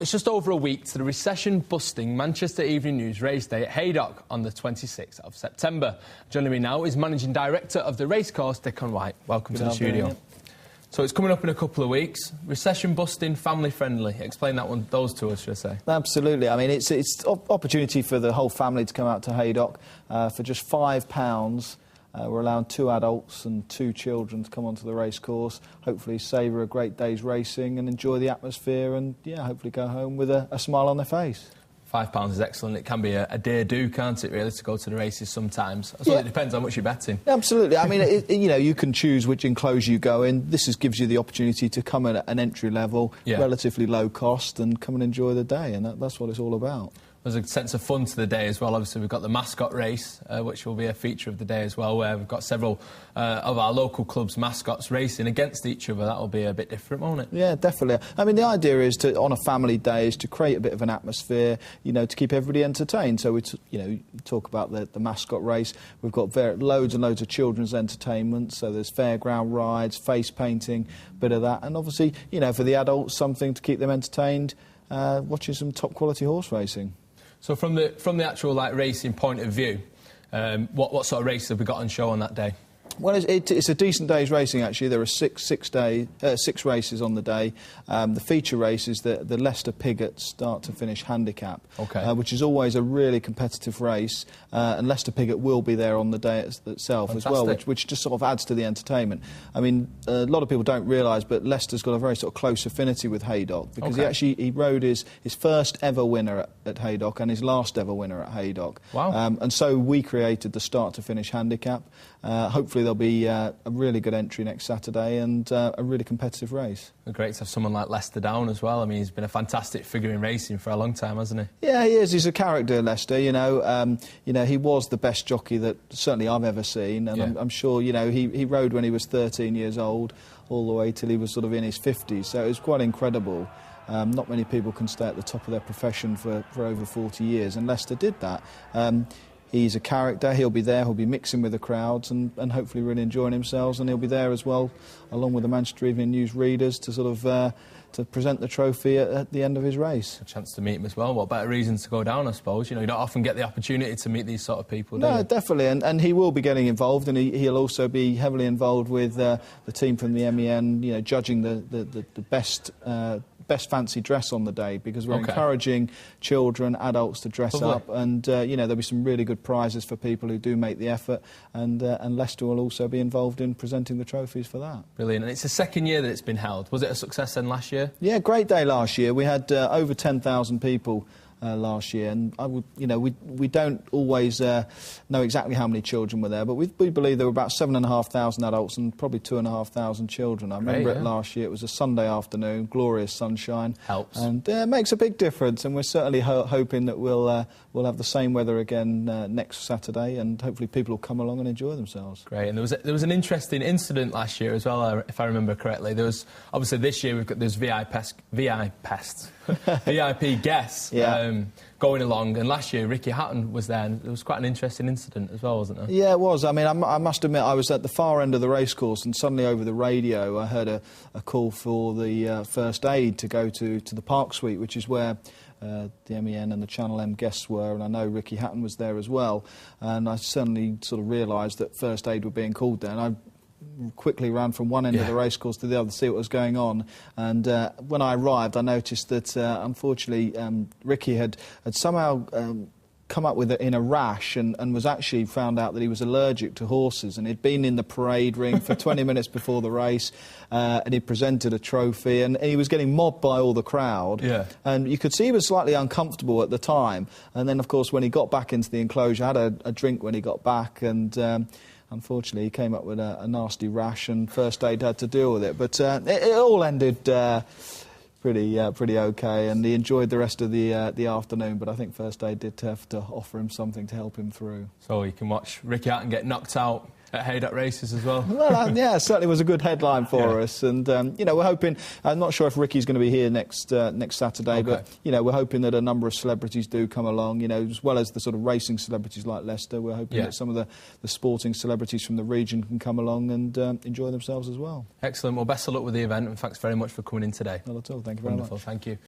It's just over a week to the recession-busting Manchester Evening News race day at Haydock on the 26th of September. Joining me now is Managing Director of the racecourse, Dickon White. Welcome to the studio. So it's coming up in a couple of weeks. Recession-busting, family-friendly. Explain those to us, should I say? Absolutely. I mean, it's opportunity for the whole family to come out to Haydock for just £5. We're allowing 2 adults and 2 children to come onto the racecourse, hopefully savour a great day's racing and enjoy the atmosphere and, yeah, hopefully go home with a smile on their face. £5 is excellent. It can be a dear do, can't it, really, to go to the races sometimes? I suppose it depends on how much you're betting. Absolutely. I mean, you know, you can choose which enclosure you go in. This gives you the opportunity to come in at an entry level, relatively low cost, and come and enjoy the day, and that's what it's all about. There's a sense of fun to the day as well. Obviously, we've got the Mascot Race, which will be a feature of the day as well, where we've got several of our local clubs' mascots racing against each other. That'll be a bit different, won't it? Yeah, definitely. I mean, the idea is to, on a family day, is to create a bit of an atmosphere, you know, to keep everybody entertained. So, you know, talk about the Mascot Race. We've got loads and loads of children's entertainment. So there's fairground rides, face painting, bit of that. And obviously, you know, for the adults, something to keep them entertained, watching some top-quality horse racing. So from the actual racing point of view, what sort of races have we got on show on that day? Well, it's a decent day's racing, actually. There are six races on the day. The feature race is the Leicester Piggott start-to-finish handicap, which is always a really competitive race. And Leicester Piggott will be there on the day itself as well, which just sort of adds to the entertainment. I mean, a lot of people don't realise, but Leicester's got a very sort of close affinity with Haydock, because he rode his first ever winner at Haydock and his last ever winner at Haydock. Wow. And so we created the start-to-finish handicap. Hopefully there'll be a really good entry next Saturday and a really competitive race. Great to have someone like Leicester down as well. I mean, he's been a fantastic figure in racing for a long time, hasn't he? Yeah, he is. He's a character, Leicester. You know, he was the best jockey that certainly I've ever seen, and I'm sure, you know, he rode when he was 13 years old, all the way till he was sort of in his 50s. So it was quite incredible. Not many people can stay at the top of their profession for over 40 years, and Leicester did that. He's a character, he'll be there, he'll be mixing with the crowds and hopefully really enjoying himself, and he'll be there as well, along with the Manchester Evening News readers, to sort of to present the trophy at the end of his race. A chance to meet him as well. What better reasons to go down, I suppose? You know, you don't often get the opportunity to meet these sort of people, do you? No, definitely, and he will be getting involved, and he'll also be heavily involved with the team from the MEN, you know, judging the best fancy dress on the day, because we're encouraging children, adults to dress up, and you know, there'll be some really good prizes for people who do make the effort, and Leicester will also be involved in presenting the trophies for that. Brilliant. And it's the second year that it's been held. Was it a success then last year? Yeah, great day last year. We had over 10,000 people last year, and we don't always know exactly how many children were there, but we believe there were about 7,500 adults and probably 2,500 children. I remember it last year. It was a Sunday afternoon, glorious sunshine. Helps. And it makes a big difference, and we're certainly hoping that we'll have the same weather again next Saturday, and hopefully people will come along and enjoy themselves. Great. And there was an interesting incident last year as well, if I remember correctly. There was, obviously this year we've got those VIP guests going along, and last year Ricky Hatton was there, and it was quite an interesting incident as well, wasn't there? Yeah, it was. I mean, I must admit, I was at the far end of the racecourse, and suddenly over the radio I heard a call for the first aid to go to the Park Suite, which is where the MEN and the Channel M guests were, and I know Ricky Hatton was there as well, and I suddenly sort of realised that first aid were being called there, and I quickly ran from one end of the racecourse to the other to see what was going on, and when I arrived I noticed that unfortunately Ricky had somehow come up with it in a rash, and was actually found out that he was allergic to horses, and he'd been in the parade ring for 20 minutes before the race, and he presented a trophy, and he was getting mobbed by all the crowd, and you could see he was slightly uncomfortable at the time, and then of course when he got back into the enclosure, had a drink when he got back, and unfortunately he came up with a nasty rash, and first aid had to deal with it, but it all ended pretty okay, and he enjoyed the rest of the afternoon, but I think first aid did have to offer him something to help him through. So you can watch Ricky Hatton get knocked out at Haydock races as well. Well, yeah, it certainly was a good headline for us, and you know, we're hoping. I'm not sure if Ricky's going to be here next Saturday, but you know, we're hoping that a number of celebrities do come along. You know, as well as the sort of racing celebrities like Leicester, we're hoping that some of the sporting celebrities from the region can come along and enjoy themselves as well. Excellent. Well, best of luck with the event, and thanks very much for coming in today. Not at all. Thank you very much. Wonderful. Thank you.